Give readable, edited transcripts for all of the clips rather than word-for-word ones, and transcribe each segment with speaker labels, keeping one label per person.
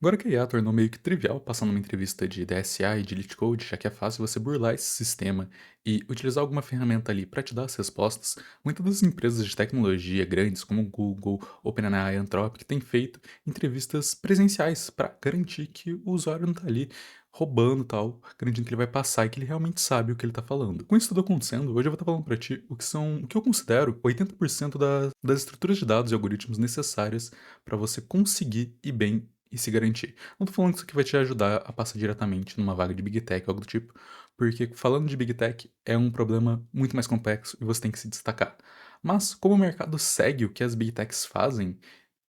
Speaker 1: Agora que a IA tornou meio que trivial passar numa entrevista de DSA e de Elite Code, já que é fácil você burlar esse sistema e utilizar alguma ferramenta ali para te dar as respostas, muitas das empresas de tecnologia grandes como Google, OpenAI e Anthropic têm feito entrevistas presenciais para garantir que o usuário não está ali roubando tal, garantindo que ele vai passar e que ele realmente sabe o que ele está falando. Com isso tudo acontecendo, hoje eu vou estar falando para ti o que eu considero 80% das estruturas de dados e algoritmos necessárias para você conseguir ir bem e se garantir. Não tô falando que isso aqui vai te ajudar a passar diretamente numa vaga de Big Tech ou algo do tipo, porque falando de Big Tech é um problema muito mais complexo e você tem que se destacar. Mas, como o mercado segue o que as Big Techs fazem,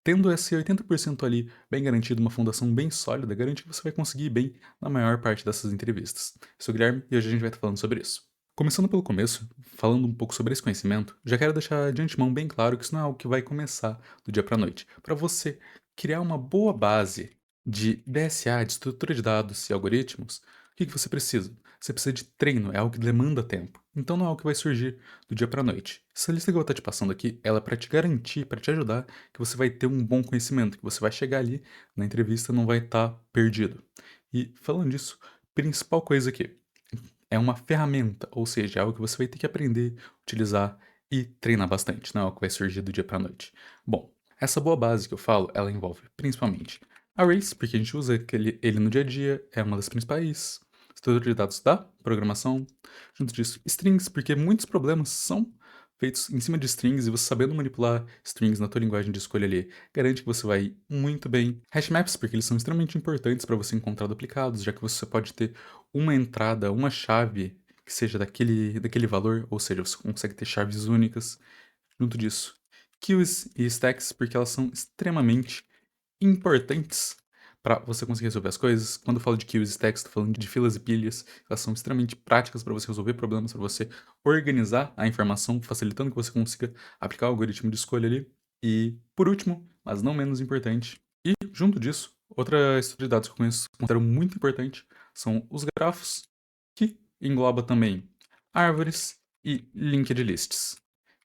Speaker 1: tendo esse 80% ali bem garantido, uma fundação bem sólida, garante que você vai conseguir ir bem na maior parte dessas entrevistas. Eu sou o Guilherme e hoje a gente vai estar falando sobre isso. Começando pelo começo, falando um pouco sobre esse conhecimento, já quero deixar de antemão bem claro que isso não é algo que vai começar do dia para a noite. Para você criar uma boa base de DSA, de estrutura de dados e algoritmos, o que você precisa? Você precisa de treino, é algo que demanda tempo. Então não é algo que vai surgir do dia para a noite. Essa lista que eu vou estar te passando aqui, ela é para te garantir, para te ajudar que você vai ter um bom conhecimento, que você vai chegar ali na entrevista e não vai estar perdido. E falando disso, principal coisa aqui, é uma ferramenta, ou seja, é algo que você vai ter que aprender, utilizar e treinar bastante, não é algo que vai surgir do dia para a noite. Bom, essa boa base que eu falo, ela envolve principalmente arrays, porque a gente usa ele no dia a dia, é uma das principais, estrutura de dados da programação, junto disso, strings, porque muitos problemas são feitos em cima de strings e você sabendo manipular strings na tua linguagem de escolha ali, garante que você vai ir muito bem. Hashmaps, porque eles são extremamente importantes para você encontrar duplicados, já que você pode ter uma entrada, uma chave que seja daquele valor, ou seja, você consegue ter chaves únicas junto disso. Queues e stacks, porque elas são extremamente importantes para você conseguir resolver as coisas. Quando eu falo de queues e stacks, estou falando de filas e pilhas. Elas são extremamente práticas para você resolver problemas, para você organizar a informação, facilitando que você consiga aplicar o algoritmo de escolha ali. E, por último, mas não menos importante, e junto disso, outra estrutura de dados que eu considero muito importante são os grafos, que engloba também árvores e linked lists,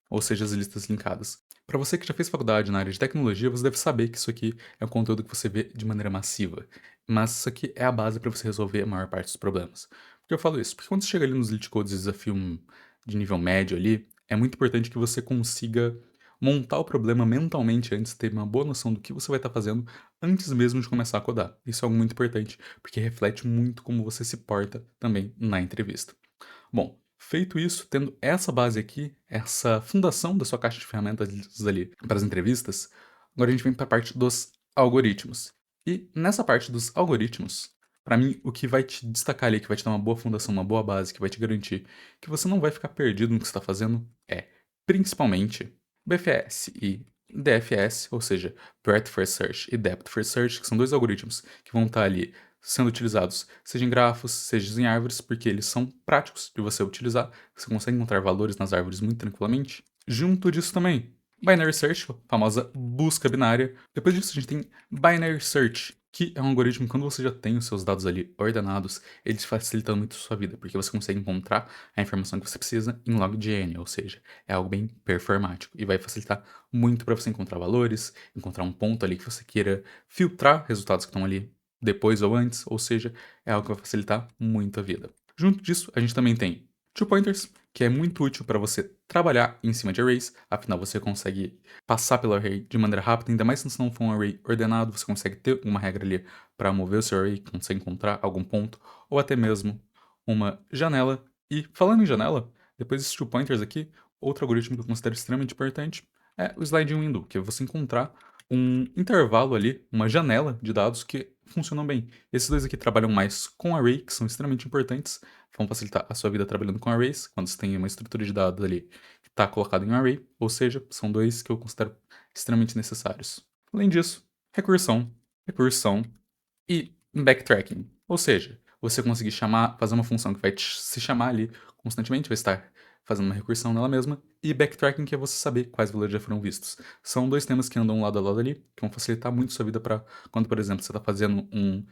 Speaker 1: ou seja, as listas linkadas. Para você que já fez faculdade na área de tecnologia, você deve saber que isso aqui é um conteúdo que você vê de maneira massiva. Mas isso aqui é a base para você resolver a maior parte dos problemas. Por que eu falo isso? Porque quando você chega ali nos lead codes e desafio de nível médio ali, é muito importante que você consiga montar o problema mentalmente antes, ter uma boa noção do que você vai estar fazendo antes mesmo de começar a codar. Isso é algo muito importante, porque reflete muito como você se porta também na entrevista. Bom, feito isso, tendo essa base aqui, essa fundação da sua caixa de ferramentas ali para as entrevistas, agora a gente vem para a parte dos algoritmos. E nessa parte dos algoritmos, para mim, o que vai te destacar ali, que vai te dar uma boa fundação, uma boa base, que vai te garantir que você não vai ficar perdido no que você está fazendo, é principalmente BFS e DFS, ou seja, Breadth First Search e Depth First Search, que são dois algoritmos que vão estar ali sendo utilizados, seja em grafos, seja em árvores, porque eles são práticos de você utilizar, você consegue encontrar valores nas árvores muito tranquilamente. Junto disso também, Binary Search, a famosa busca binária. Depois disso a gente tem Binary Search, que é um algoritmo que quando você já tem os seus dados ali ordenados, ele facilita muito a sua vida, porque você consegue encontrar a informação que você precisa em log.gn, ou seja, é algo bem performático e vai facilitar muito para você encontrar valores, encontrar um ponto ali que você queira filtrar resultados que estão ali depois ou antes, ou seja, é algo que vai facilitar muito a vida. Junto disso, a gente também tem two pointers, que é muito útil para você trabalhar em cima de arrays, afinal você consegue passar pelo array de maneira rápida, ainda mais se não for um array ordenado, você consegue ter uma regra ali para mover o seu array, consegue encontrar algum ponto, ou até mesmo uma janela. E falando em janela, depois desses two pointers aqui, outro algoritmo que eu considero extremamente importante é o sliding window, que é você encontrar um intervalo ali, uma janela de dados que funcionam bem. Esses dois aqui trabalham mais com array, que são extremamente importantes, vão facilitar a sua vida trabalhando com arrays, quando você tem uma estrutura de dados ali que está colocada em um array, ou seja, são dois que eu considero extremamente necessários. Além disso, recursão e backtracking, ou seja, você conseguir fazer uma função que vai se chamar ali constantemente, vai estar fazendo uma recursão nela mesma, e backtracking, que é você saber quais valores já foram vistos. São dois temas que andam lado a lado ali, que vão facilitar muito sua vida para quando, por exemplo, você está fazendo um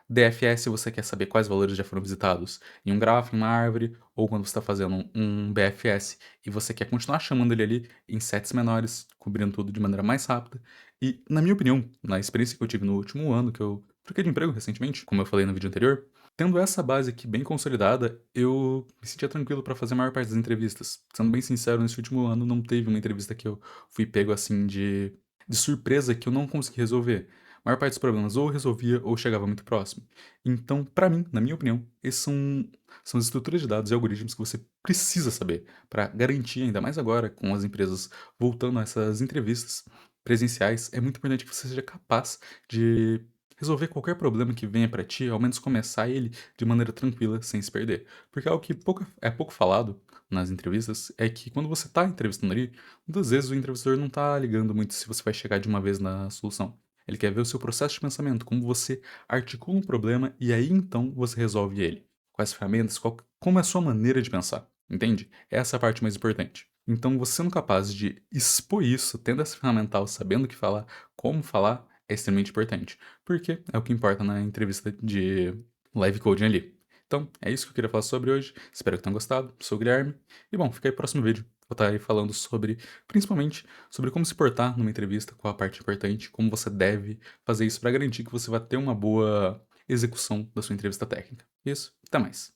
Speaker 1: DFS e você quer saber quais valores já foram visitados em um grafo, em uma árvore, ou quando você está fazendo um BFS e você quer continuar chamando ele ali em sets menores, cobrindo tudo de maneira mais rápida. E, na minha opinião, na experiência que eu tive no último ano que eu troquei de emprego recentemente, como eu falei no vídeo anterior. Tendo essa base aqui bem consolidada, eu me sentia tranquilo para fazer a maior parte das entrevistas. Sendo bem sincero, nesse último ano não teve uma entrevista que eu fui pego assim de surpresa que eu não consegui resolver. A maior parte dos problemas ou eu resolvia ou chegava muito próximo. Então, para mim, na minha opinião, esses são as estruturas de dados e algoritmos que você precisa saber para garantir, ainda mais agora, com as empresas voltando a essas entrevistas presenciais, é muito importante que você seja capaz de resolver qualquer problema que venha para ti, ao menos começar ele de maneira tranquila, sem se perder. Porque algo que é pouco falado nas entrevistas é que quando você está entrevistando ali, muitas vezes o entrevistador não está ligando muito se você vai chegar de uma vez na solução. Ele quer ver o seu processo de pensamento, como você articula um problema e aí então você resolve ele. Quais ferramentas, como é a sua maneira de pensar, entende? Essa é a parte mais importante. Então, você sendo capaz de expor isso, tendo essa ferramental, sabendo o que falar, como falar, é extremamente importante. Porque é o que importa na entrevista de live coding ali. Então, é isso que eu queria falar sobre hoje. Espero que tenham gostado. Sou o Guilherme. E bom, fica aí pro próximo vídeo. Vou estar aí falando sobre, principalmente, sobre como se portar numa entrevista, qual a parte importante, como você deve fazer isso para garantir que você vai ter uma boa execução da sua entrevista técnica. Isso, até mais.